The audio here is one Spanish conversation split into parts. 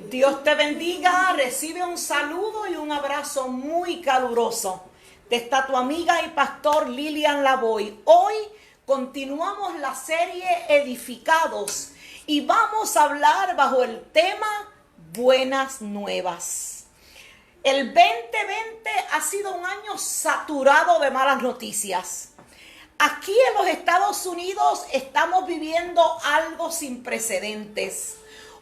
Dios te bendiga, recibe un saludo y un abrazo muy caluroso de esta tu amiga y pastor Lilian Lavoy. Hoy continuamos la serie Edificados y vamos a hablar bajo el tema Buenas Nuevas. El 2020 ha sido un año saturado de malas noticias. Aquí en los Estados Unidos estamos viviendo algo sin precedentes.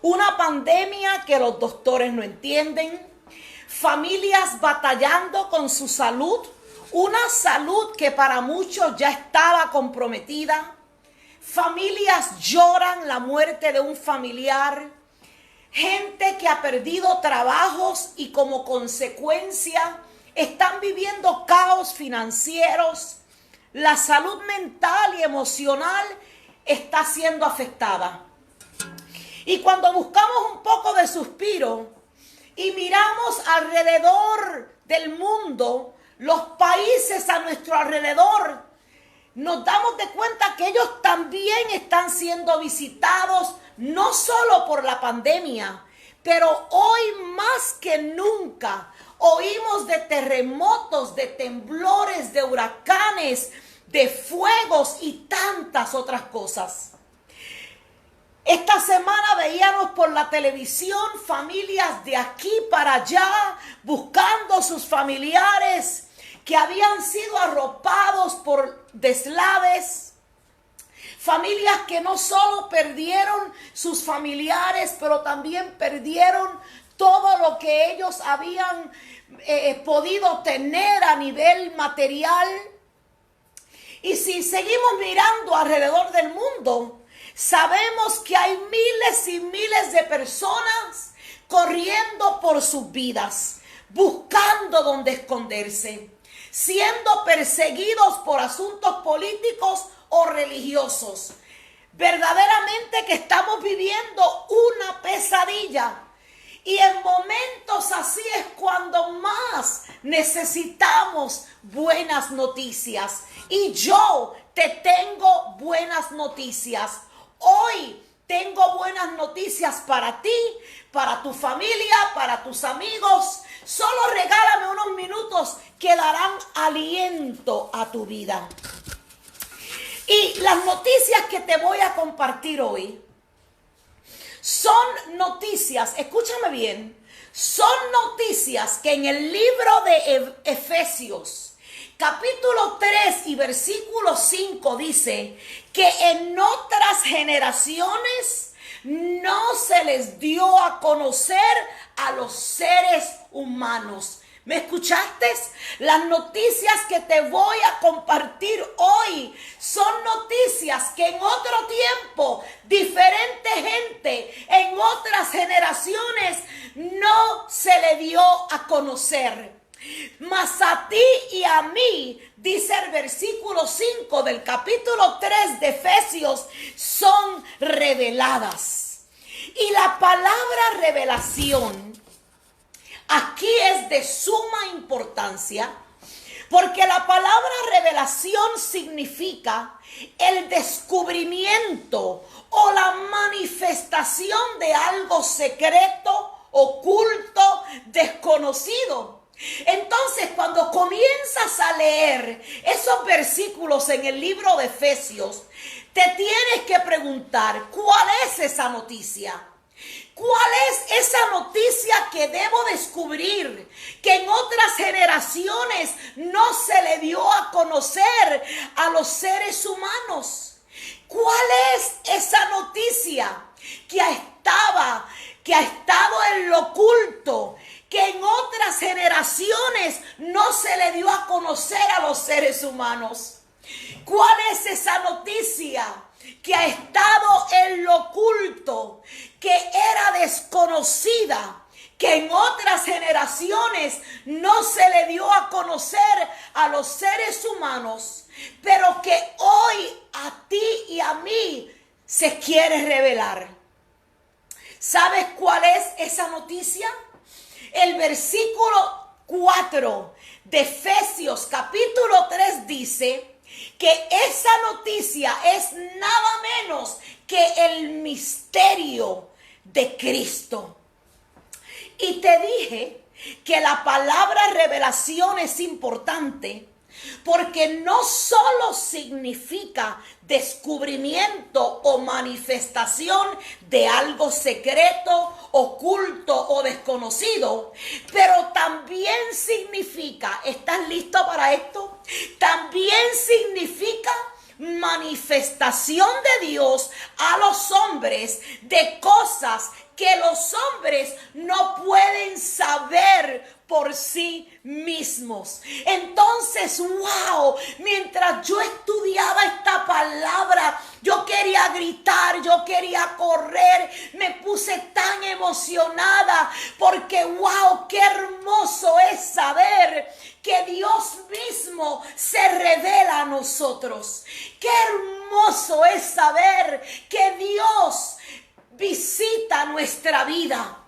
Una pandemia que los doctores no entienden, familias batallando con su salud, una salud que para muchos ya estaba comprometida, familias lloran la muerte de un familiar, gente que ha perdido trabajos y como consecuencia están viviendo caos financieros, la salud mental y emocional está siendo afectada. Y cuando buscamos un poco de suspiro y miramos alrededor del mundo, los países a nuestro alrededor, nos damos de cuenta que ellos también están siendo visitados, no solo por la pandemia, pero hoy más que nunca oímos de terremotos, de temblores, de huracanes, de fuegos y tantas otras cosas. Esta semana veíamos por la televisión familias de aquí para allá buscando sus familiares que habían sido arropados por deslaves. Familias que no solo perdieron sus familiares, pero también perdieron todo lo que ellos habían podido tener a nivel material. Y si seguimos mirando alrededor del mundo, sabemos que hay miles y miles de personas corriendo por sus vidas, buscando dónde esconderse, siendo perseguidos por asuntos políticos o religiosos. Verdaderamente que estamos viviendo una pesadilla. Y en momentos así es cuando más necesitamos buenas noticias. Y yo te tengo buenas noticias. Hoy tengo buenas noticias para ti, para tu familia, para tus amigos. Solo regálame unos minutos que darán aliento a tu vida. Y las noticias que te voy a compartir hoy son noticias, escúchame bien, son noticias que en el libro de Efesios, capítulo 3 y versículo 5 dice que en otras generaciones no se les dio a conocer a los seres humanos. ¿Me escuchaste? Las noticias que te voy a compartir hoy son noticias que en otro tiempo, diferente gente, en otras generaciones, no se le dio a conocer. Mas a ti y a mí, dice el versículo 5 del capítulo 3 de Efesios, son reveladas. Y la palabra revelación aquí es de suma importancia porque la palabra revelación significa el descubrimiento o la manifestación de algo secreto, oculto, desconocido. Entonces, cuando comienzas a leer esos versículos en el libro de Efesios, te tienes que preguntar, ¿cuál es esa noticia? ¿Cuál es esa noticia que debo descubrir que en otras generaciones no se le dio a conocer a los seres humanos? ¿Cuál es esa noticia que ha estado en lo oculto, que en otras generaciones no se le dio a conocer a los seres humanos? ¿Cuál es esa noticia que ha estado en lo oculto, que era desconocida, que en otras generaciones no se le dio a conocer a los seres humanos, pero que hoy a ti y a mí se quiere revelar? ¿Sabes cuál es esa noticia? El versículo 4 de Efesios capítulo 3 dice que esa noticia es nada menos que el misterio de Cristo. Y te dije que la palabra revelación es importante porque no solo significa descubrimiento o manifestación de algo secreto, oculto o desconocido, pero también significa, ¿estás listo para esto? También significa manifestación de Dios a los hombres de cosas que los hombres no pueden saber por sí mismos. Entonces, wow, mientras yo estudiaba esta palabra, yo quería gritar, yo quería correr, me puse tan emocionada porque wow, qué hermoso es saber que Dios mismo se revela a nosotros. Qué hermoso es saber que Dios visita nuestra vida.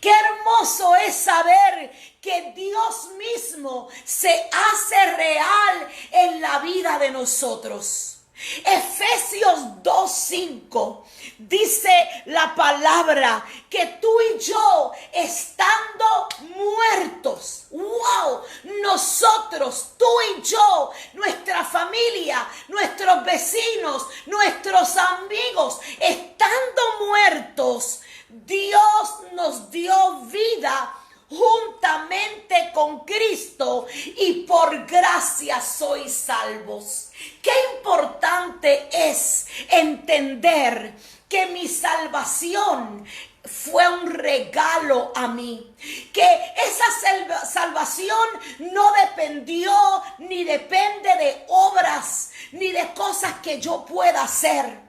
Qué hermoso es saber que Dios mismo se hace real en la vida de nosotros. Efesios 2:5 dice la palabra que tú y yo estando muertos, wow, nosotros, tú y yo, nuestra familia, nuestros vecinos, nuestros amigos, estando muertos, Dios nos dio vida juntamente con Cristo y por gracia sois salvos. Qué importante es entender que mi salvación fue un regalo a mí, que esa salvación no dependió ni depende de obras ni de cosas que yo pueda hacer,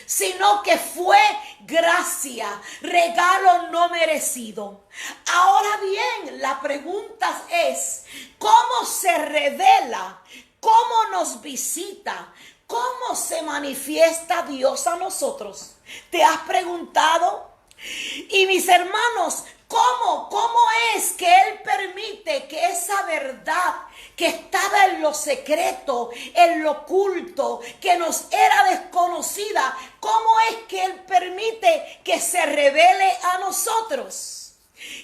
sino que fue gracia, regalo no merecido. Ahora bien, la pregunta es, ¿cómo se revela? ¿Cómo nos visita? ¿Cómo se manifiesta Dios a nosotros? ¿Te has preguntado? Y mis hermanos, ¿cómo es que Él permite que esa verdad que estaba en lo secreto, en lo oculto, que nos era desconocida, cómo es que Él permite que se revele a nosotros?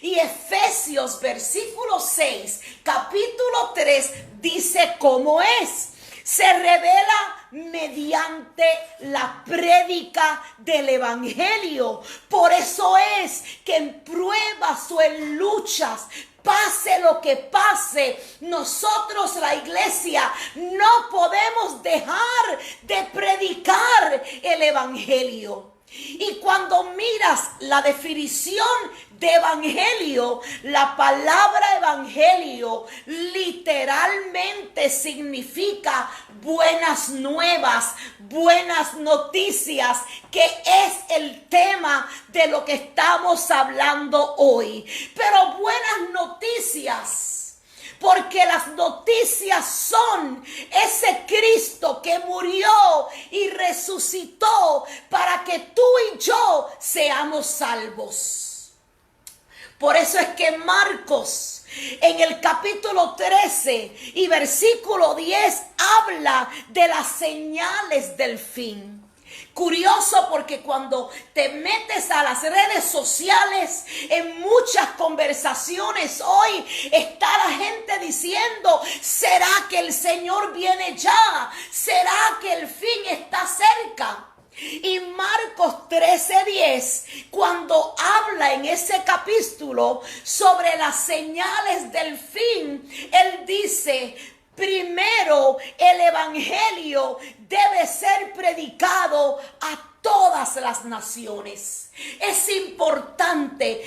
Y Efesios versículo 6, capítulo 3, dice cómo es. Se revela mediante la prédica del evangelio. Por eso es que en pruebas o en luchas, pase lo que pase, nosotros, la iglesia, no podemos dejar de predicar el evangelio. Y cuando miras la definición de evangelio, la palabra evangelio literalmente significa buenas nuevas, buenas noticias, que es el tema de lo que estamos hablando hoy. Pero buenas noticias, porque las noticias son ese Cristo que murió y resucitó para que tú y yo seamos salvos. Por eso es que Marcos en el capítulo 13 y versículo 10 habla de las señales del fin. Curioso, porque cuando te metes a las redes sociales, en muchas conversaciones hoy está la gente diciendo, ¿será que el Señor viene ya? ¿Será que el fin está cerca? Y Marcos 13:10, cuando habla en ese capítulo sobre las señales del fin, él dice, primero, el evangelio debe ser predicado a todas las naciones. Es importante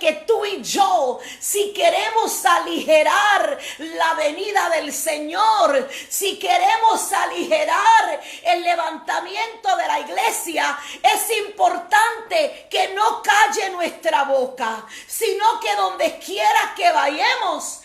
que tú y yo, si queremos aligerar la venida del Señor, si queremos aligerar el levantamiento de la iglesia, es importante que no calle nuestra boca, sino que donde quiera que vayamos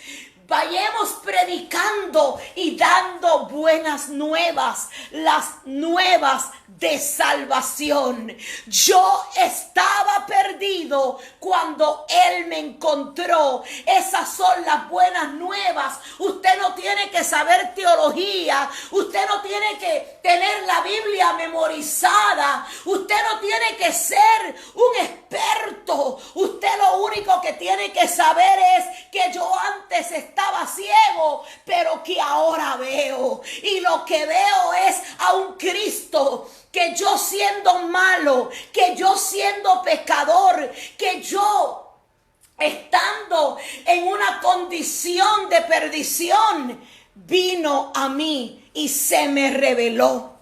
predicando y dando buenas nuevas, las nuevas de salvación. Yo estaba perdido cuando Él me encontró. Esas son las buenas nuevas. Usted no tiene que que saber teología, usted no tiene que tener la Biblia memorizada, usted no tiene que ser un experto. Usted lo único que tiene que saber es que yo antes estaba ciego, pero que ahora veo. Y lo que veo es a un Cristo que yo siendo malo, que yo siendo pecador, que yo estando en una condición de perdición, vino a mí y se me reveló.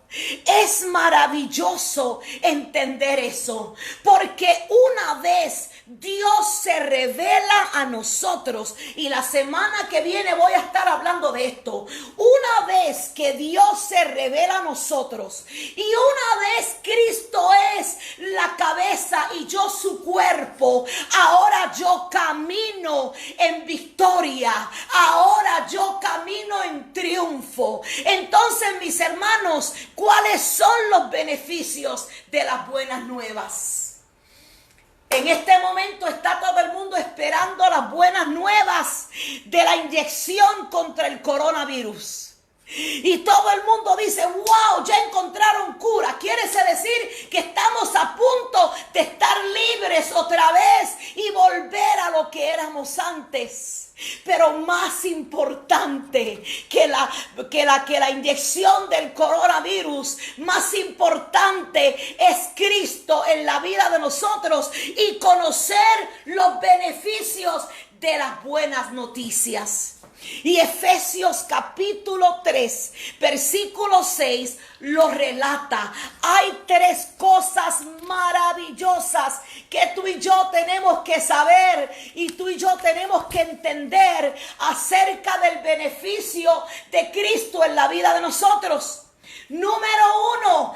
Es maravilloso entender eso, porque una vez Dios se revela a nosotros, y la semana que viene voy a estar hablando de esto. Una vez que Dios se revela a nosotros y una vez Cristo es la cabeza y yo su cuerpo, ahora yo camino en victoria, ahora yo camino en triunfo. Entonces, mis hermanos, ¿cuáles son los beneficios de las buenas nuevas? En este momento está todo el mundo esperando las buenas nuevas de la inyección contra el coronavirus. Y todo el mundo dice, wow, ya encontraron cura. Quiere decir que estamos a punto de estar libres otra vez y volver a lo que éramos antes. Pero más importante que la inyección del coronavirus, más importante es Cristo en la vida de nosotros y conocer los beneficios de las buenas noticias. Y Efesios capítulo 3, versículo 6 lo relata. Hay tres cosas maravillosas que tú y yo tenemos que saber y tú y yo tenemos que entender acerca del beneficio de Cristo en la vida de nosotros. Número 1,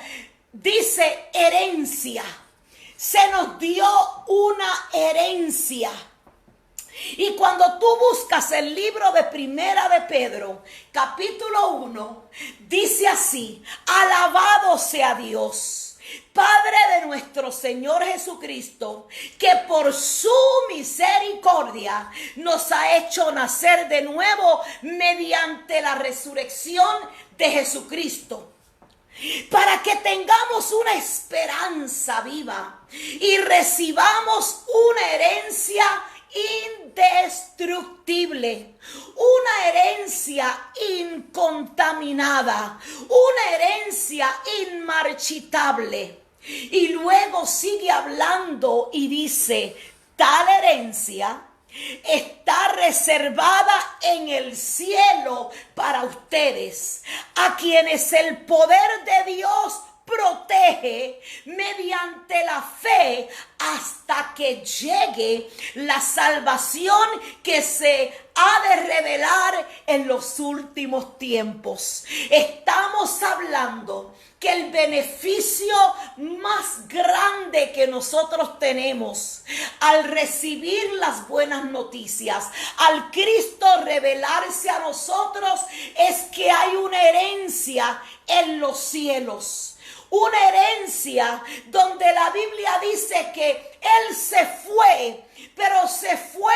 dice herencia. Se nos dio una herencia. Y cuando tú buscas el libro de Primera de Pedro, capítulo 1, dice así: alabado sea Dios, Padre de nuestro Señor Jesucristo, que por su misericordia nos ha hecho nacer de nuevo mediante la resurrección de Jesucristo, para que tengamos una esperanza viva y recibamos una herencia indestructible, una herencia incontaminada, una herencia inmarchitable. Y luego sigue hablando y dice: tal herencia está reservada en el cielo para ustedes, a quienes el poder de Dios protege mediante la fe hasta que llegue la salvación que se ha de revelar en los últimos tiempos. Estamos hablando que el beneficio más grande que nosotros tenemos al recibir las buenas noticias, al Cristo revelarse a nosotros, es que hay una herencia en los cielos. Una herencia donde la Biblia dice que Él se fue, pero se fue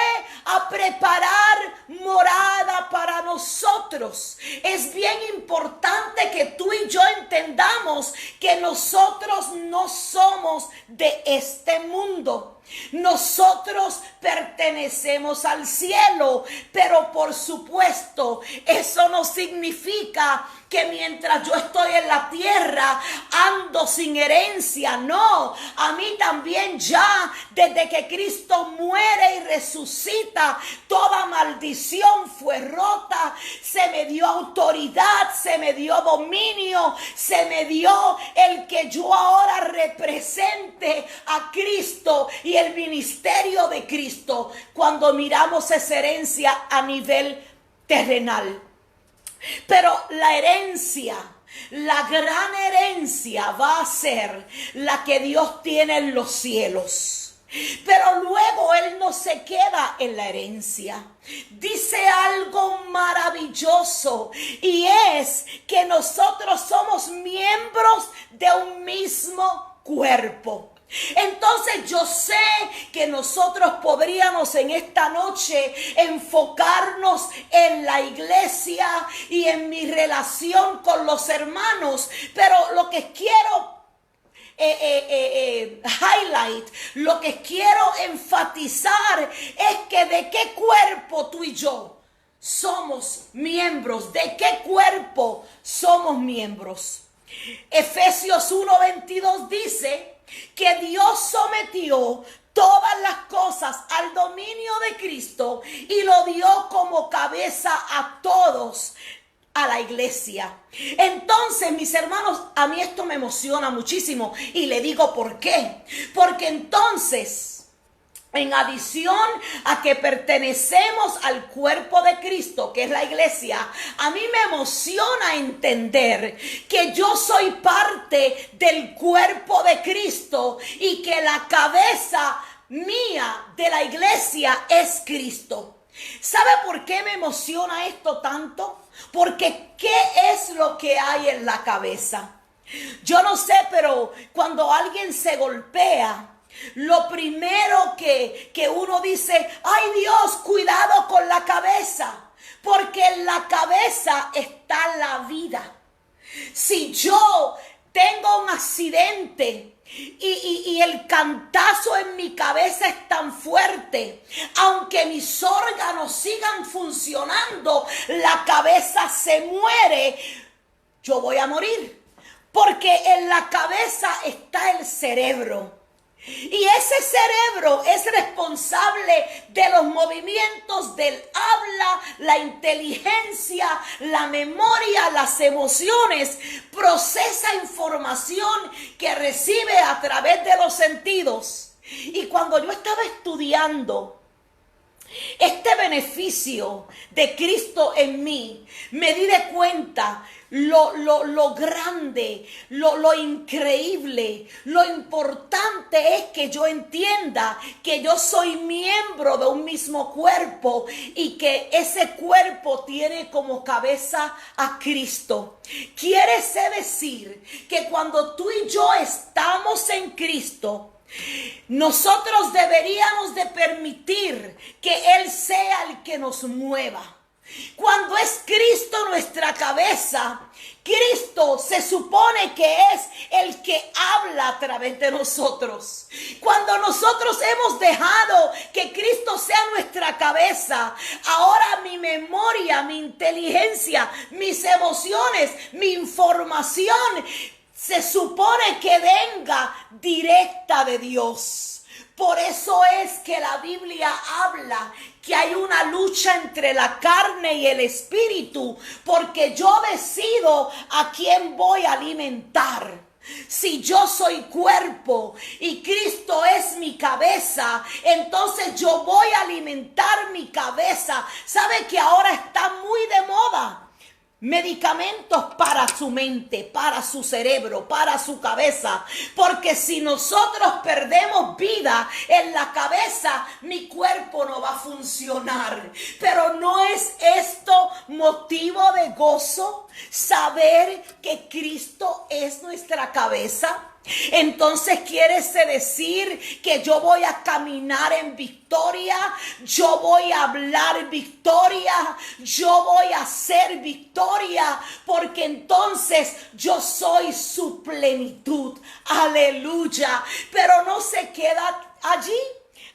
a preparar morada para nosotros. Es bien importante que tú y yo entendamos que nosotros no somos de este mundo. Nosotros pertenecemos al cielo, pero por supuesto eso no significa que mientras yo estoy en la tierra ando sin herencia. No, a mí también ya desde que Cristo muere y resucita, toda maldición fue rota, se me dio autoridad, se me dio dominio, se me dio el que yo ahora represente a Cristo y el ministerio de Cristo cuando miramos esa herencia a nivel terrenal. Pero la herencia, la gran herencia va a ser la que Dios tiene en los cielos. Pero luego Él no se queda en la herencia. Dice algo maravilloso y es que nosotros somos miembros de un mismo cuerpo. Entonces yo sé que nosotros podríamos en esta noche enfocarnos en la iglesia y en mi relación con los hermanos, pero lo que quiero highlight, lo que quiero enfatizar es que de qué cuerpo tú y yo somos miembros, de qué cuerpo somos miembros. Efesios 1:22 dice que Dios sometió todas las cosas al dominio de Cristo y lo dio como cabeza a todos, a la iglesia. Entonces, mis hermanos, a mí esto me emociona muchísimo y le digo ¿por qué? Porque entonces, en adición a que pertenecemos al cuerpo de Cristo, que es la iglesia, a mí me emociona entender que yo soy parte del cuerpo de Cristo y que la cabeza mía de la iglesia es Cristo. ¿Sabe por qué me emociona esto tanto? Porque ¿qué es lo que hay en la cabeza? Yo no sé, pero cuando alguien se golpea, lo primero que uno dice, ay Dios, cuidado con la cabeza, porque en la cabeza está la vida. Si yo tengo un accidente y el cantazo en mi cabeza es tan fuerte, aunque mis órganos sigan funcionando, la cabeza se muere, yo voy a morir, porque en la cabeza está el cerebro. Y ese cerebro es responsable de los movimientos del habla, la inteligencia, la memoria, las emociones. Procesa información que recibe a través de los sentidos. Y cuando yo estaba estudiando este beneficio de Cristo en mí, me di de cuenta lo grande, lo increíble, lo importante es que yo entienda que yo soy miembro de un mismo cuerpo y que ese cuerpo tiene como cabeza a Cristo. Quiere decir que cuando tú y yo estamos en Cristo, nosotros deberíamos de permitir que Él sea el que nos mueva. Cuando es Cristo nuestra cabeza, Cristo se supone que es el que habla a través de nosotros. Cuando nosotros hemos dejado que Cristo sea nuestra cabeza, ahora mi memoria, mi inteligencia, mis emociones, mi información se supone que venga directa de Dios. Por eso es que la Biblia habla que hay una lucha entre la carne y el espíritu, porque yo decido a quién voy a alimentar. Si yo soy cuerpo y Cristo es mi cabeza, entonces yo voy a alimentar mi cabeza. ¿Sabe que ahora está muy de moda? Medicamentos para su mente, para su cerebro, para su cabeza. Porque si nosotros perdemos vida en la cabeza, mi cuerpo no va a funcionar. Pero ¿no es esto motivo de gozo? Saber que Cristo es nuestra cabeza. Entonces quiere decir que yo voy a caminar en victoria, yo voy a hablar victoria, yo voy a hacer victoria, porque entonces yo soy su plenitud. Aleluya. Pero no se queda allí.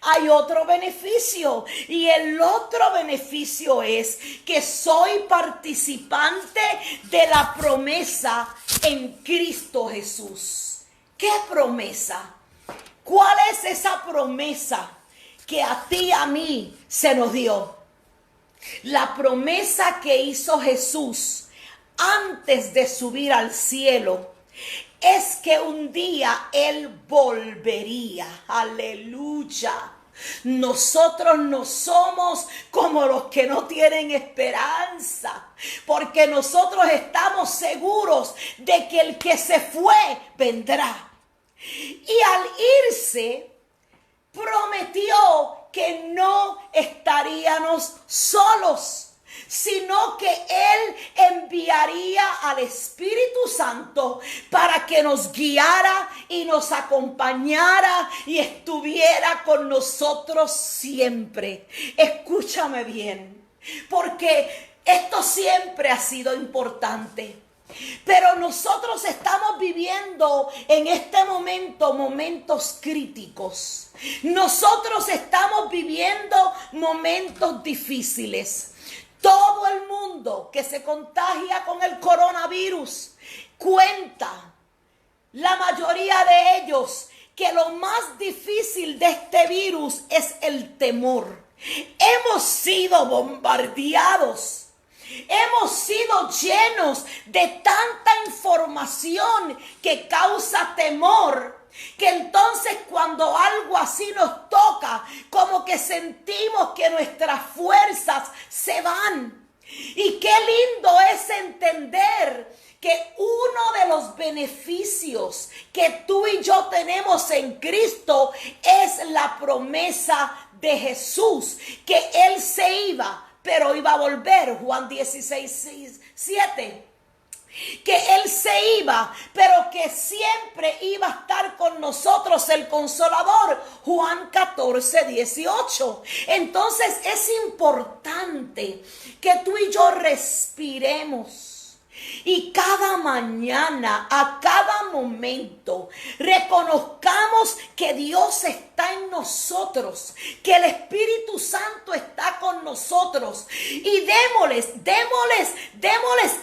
Hay otro beneficio, y el otro beneficio es que soy participante de la promesa en Cristo Jesús. ¿Qué promesa? ¿Cuál es esa promesa que a ti y a mí se nos dio? La promesa que hizo Jesús antes de subir al cielo es que un día Él volvería. Aleluya. Nosotros no somos como los que no tienen esperanza, porque nosotros estamos seguros de que el que se fue vendrá. Y al irse, prometió que no estaríamos solos, sino que Él enviaría al Espíritu Santo para que nos guiara y nos acompañara y estuviera con nosotros siempre. Escúchame bien, porque Esto siempre ha sido importante. Pero nosotros estamos viviendo en este momento momentos críticos. Nosotros estamos viviendo momentos difíciles. Todo el mundo que se contagia con el coronavirus cuenta, la mayoría de ellos, que lo más difícil de este virus es el temor. Hemos sido bombardeados. Hemos sido llenos de tanta información que causa temor, que entonces cuando algo así nos toca, como que sentimos que nuestras fuerzas se van. Y qué lindo es entender que uno de los beneficios que tú y yo tenemos en Cristo es la promesa de Jesús, que Él se iba, pero iba a volver. Juan 16:7. Que Él se iba, pero que siempre iba a estar con nosotros el Consolador. Juan 14:18. Entonces es importante que tú y yo respiremos. Y cada mañana, a cada momento, reconozcamos que Dios está en nosotros, que el Espíritu Santo está con nosotros. Y démosles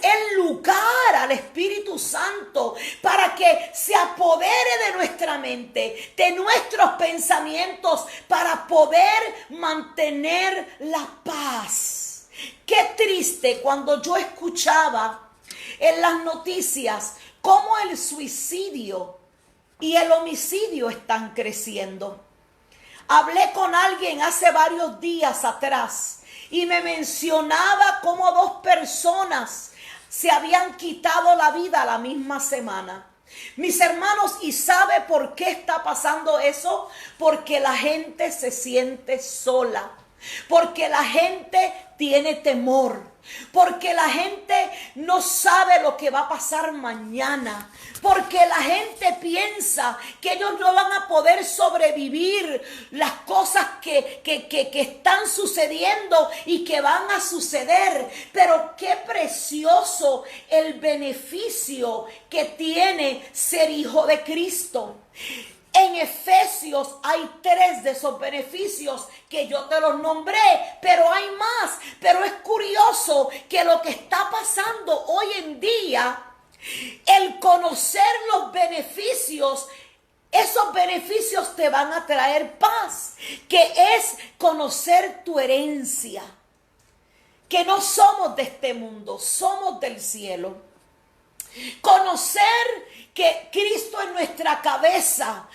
el lugar al Espíritu Santo para que se apodere de nuestra mente, de nuestros pensamientos, para poder mantener la paz. Qué triste cuando yo escuchaba en las noticias cómo el suicidio y el homicidio están creciendo. Hablé con alguien hace varios días atrás y me mencionaba cómo 2 personas se habían quitado la vida la misma semana. Mis hermanos, ¿y sabe por qué está pasando eso? Porque la gente se siente sola, porque la gente tiene temor, porque la gente no sabe lo que va a pasar mañana, porque la gente piensa que ellos no van a poder sobrevivir las cosas que están sucediendo y que van a suceder. Pero qué precioso el beneficio que tiene ser hijo de Cristo. En Efesios hay 3 de esos beneficios que yo te los nombré, pero hay más. Pero es curioso que lo que está pasando hoy en día, el conocer los beneficios, esos beneficios te van a traer paz, que es conocer tu herencia, que no somos de este mundo, somos del cielo. Conocer que Cristo es nuestra cabeza.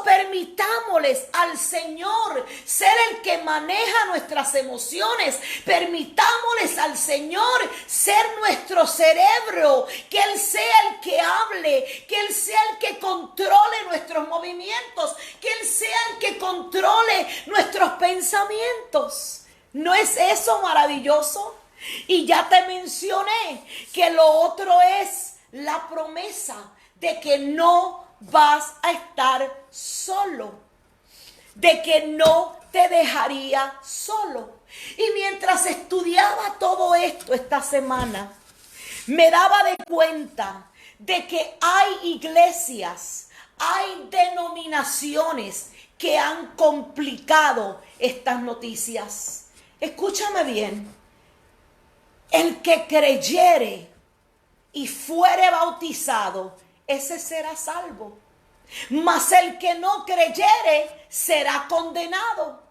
Permitámosles al Señor ser el que maneja nuestras emociones. Permitámosles al Señor ser nuestro cerebro. Que Él sea el que hable. Que Él sea el que controle nuestros movimientos. Que Él sea el que controle nuestros pensamientos. ¿No es eso maravilloso? Y ya te mencioné que lo otro es la promesa de que no vas a estar solo, de que no te dejaría solo. Y mientras estudiaba todo esto esta semana, me daba de cuenta de que hay iglesias, hay denominaciones que han complicado estas noticias. Escúchame bien, el que creyere y fuere bautizado, ese será salvo. Mas el que no creyere será condenado.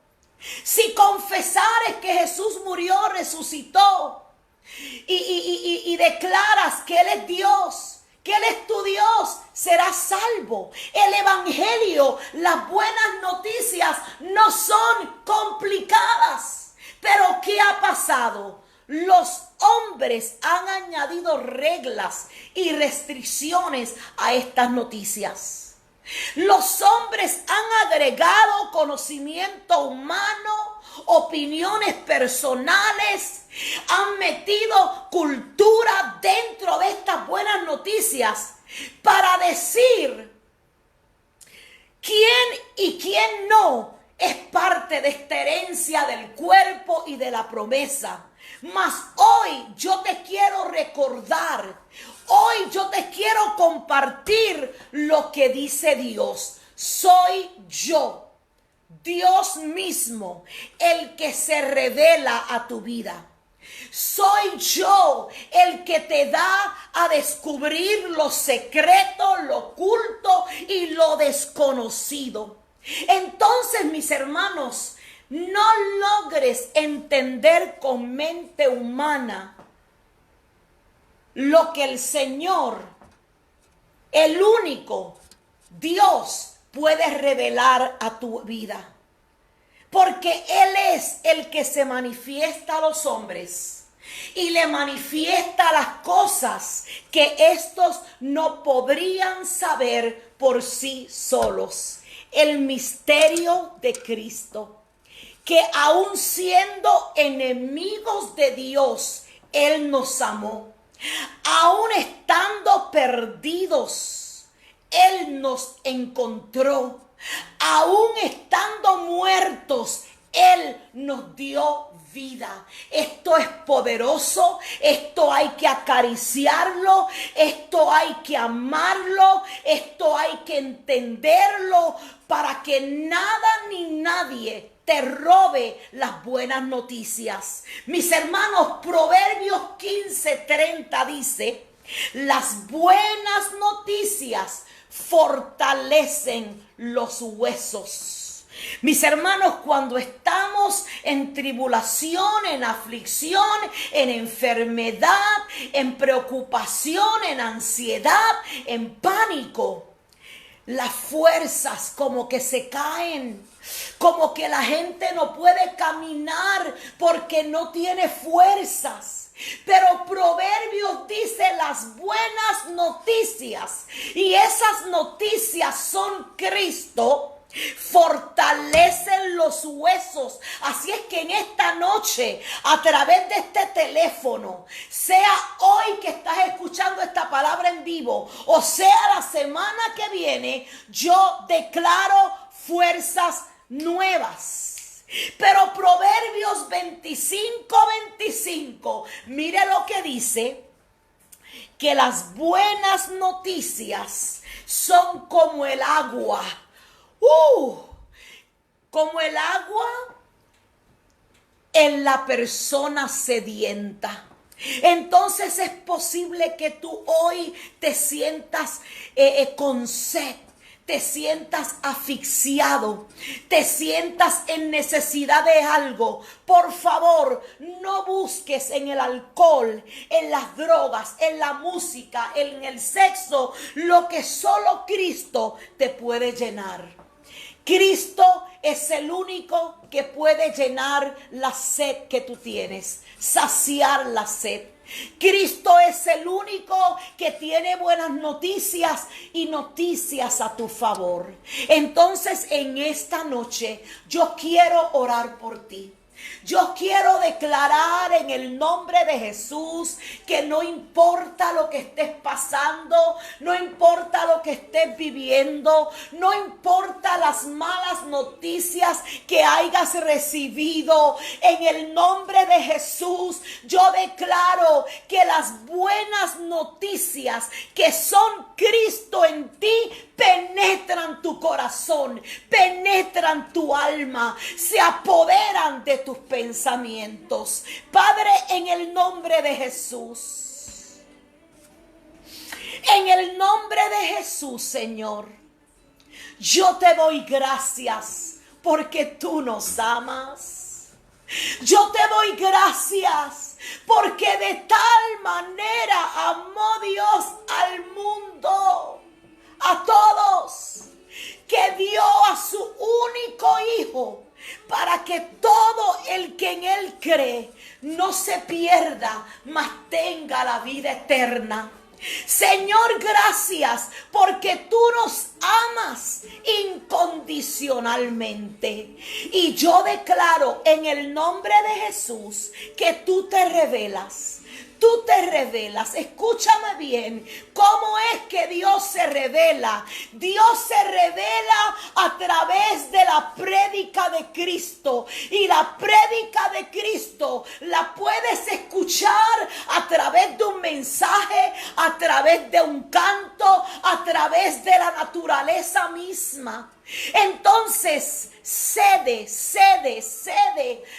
Si confesares que Jesús murió, resucitó, y declaras que Él es Dios, que Él es tu Dios, serás salvo. El evangelio, las buenas noticias no son complicadas. Pero ¿qué ha pasado? Los hombres han añadido reglas y restricciones a estas noticias. Los hombres han agregado conocimiento humano, opiniones personales, han metido cultura dentro de estas buenas noticias para decir quién y quién no es parte de esta herencia del cuerpo y de la promesa. Mas hoy yo te quiero recordar, hoy yo te quiero compartir lo que dice Dios. Soy yo, Dios mismo, el que se revela a tu vida. Soy yo el que te da a descubrir lo secreto, lo oculto y lo desconocido. Entonces, mis hermanos, no logres entender con mente humana lo que el Señor, el único Dios, puede revelar a tu vida. Porque Él es el que se manifiesta a los hombres y le manifiesta las cosas que estos no podrían saber por sí solos. El misterio de Cristo, que aun siendo enemigos de Dios, Él nos amó. Aun estando perdidos, Él nos encontró. Aún estando muertos, Él nos dio vida. Esto es poderoso, esto hay que acariciarlo, esto hay que amarlo, esto hay que entenderlo para que nada ni nadie te robe las buenas noticias. Mis hermanos, Proverbios 15:30 dice: las buenas noticias fortalecen los huesos. Mis hermanos, cuando estamos en tribulación, en aflicción, en enfermedad, en preocupación, en ansiedad, en pánico, las fuerzas como que se caen, como que la gente no puede caminar porque no tiene fuerzas. Pero Proverbios dice las buenas noticias, y esas noticias son Cristo. Fortalecen los huesos. Así es que en esta noche, a través de este teléfono, sea hoy que estás escuchando esta palabra en vivo, o sea la semana que viene, yo declaro fuerzas nuevas. Pero Proverbios 25:25, mire lo que dice: que las buenas noticias son como el agua. Como el agua en la persona sedienta. Entonces es posible que tú hoy te sientas con sed, te sientas asfixiado, te sientas en necesidad de algo. Por favor, no busques en el alcohol, en las drogas, en la música, en el sexo, lo que solo Cristo te puede llenar. Cristo es el único que puede llenar la sed que tú tienes, saciar la sed. Cristo es el único que tiene buenas noticias y noticias a tu favor. Entonces, en esta noche yo quiero orar por ti. Yo quiero declarar en el nombre de Jesús que no importa lo que estés pasando, no importa lo que estés viviendo, no importa las malas noticias que hayas recibido, en el nombre de Jesús yo declaro que las buenas noticias que son Cristo en ti penetran tu corazón, penetran tu alma, se apoderan de tus pensamientos. Padre, en el nombre de Jesús, en el nombre de Jesús, Señor, yo te doy gracias porque tú nos amas. Yo te doy gracias porque de tal manera amó Dios al mundo, a todos, que dio a su único Hijo, para que todo el que en Él cree no se pierda, mas tenga la vida eterna. Señor, gracias porque tú nos amas incondicionalmente. Y yo declaro en el nombre de Jesús que tú te revelas. tú te revelas. Escúchame bien, ¿cómo es que Dios se revela? Dios se revela a través de la prédica de Cristo, y la prédica de Cristo la puedes escuchar a través de un mensaje, a través de un canto, a través de la naturaleza misma. Entonces, cede,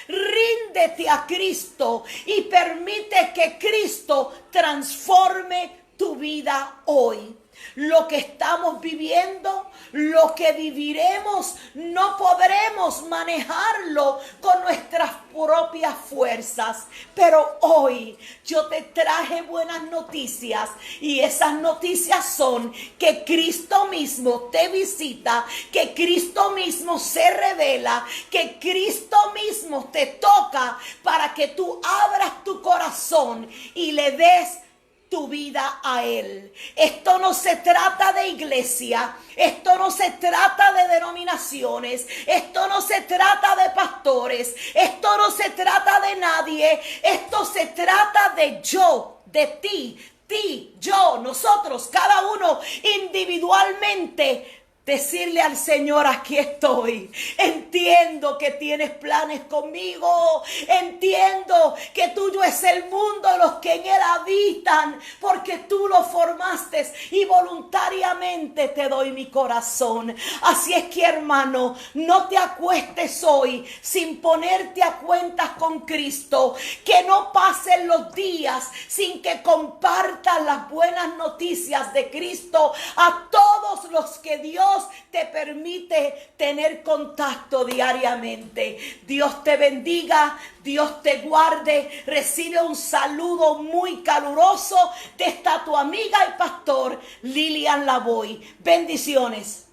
ríndete a Cristo y permite que Cristo transforme tu vida hoy. Lo que estamos viviendo, lo que viviremos, no podremos manejarlo con nuestras propias fuerzas. Pero hoy yo te traje buenas noticias, y esas noticias son que Cristo mismo te visita, que Cristo mismo se revela, que Cristo mismo te toca para que tú abras tu corazón y le des tu vida a Él. Esto no se trata de iglesia, esto no se trata de denominaciones, esto no se trata de pastores, esto no se trata de nadie, esto se trata de yo, de ti, yo, nosotros, cada uno individualmente. Decirle al Señor: aquí estoy. Entiendo que tienes planes conmigo. Entiendo que tuyo es el mundo, los que en él habitan, porque tú lo formaste y voluntariamente te doy mi corazón. Así es que, hermano, no te acuestes hoy sin ponerte a cuentas con Cristo. Que no pasen los días sin que compartas las buenas noticias de Cristo a todos los que Dios te permite tener contacto diariamente. Dios te bendiga, Dios te guarde. Recibe un saludo muy caluroso de esta tu amiga y pastor Lilian Lavoy. Bendiciones.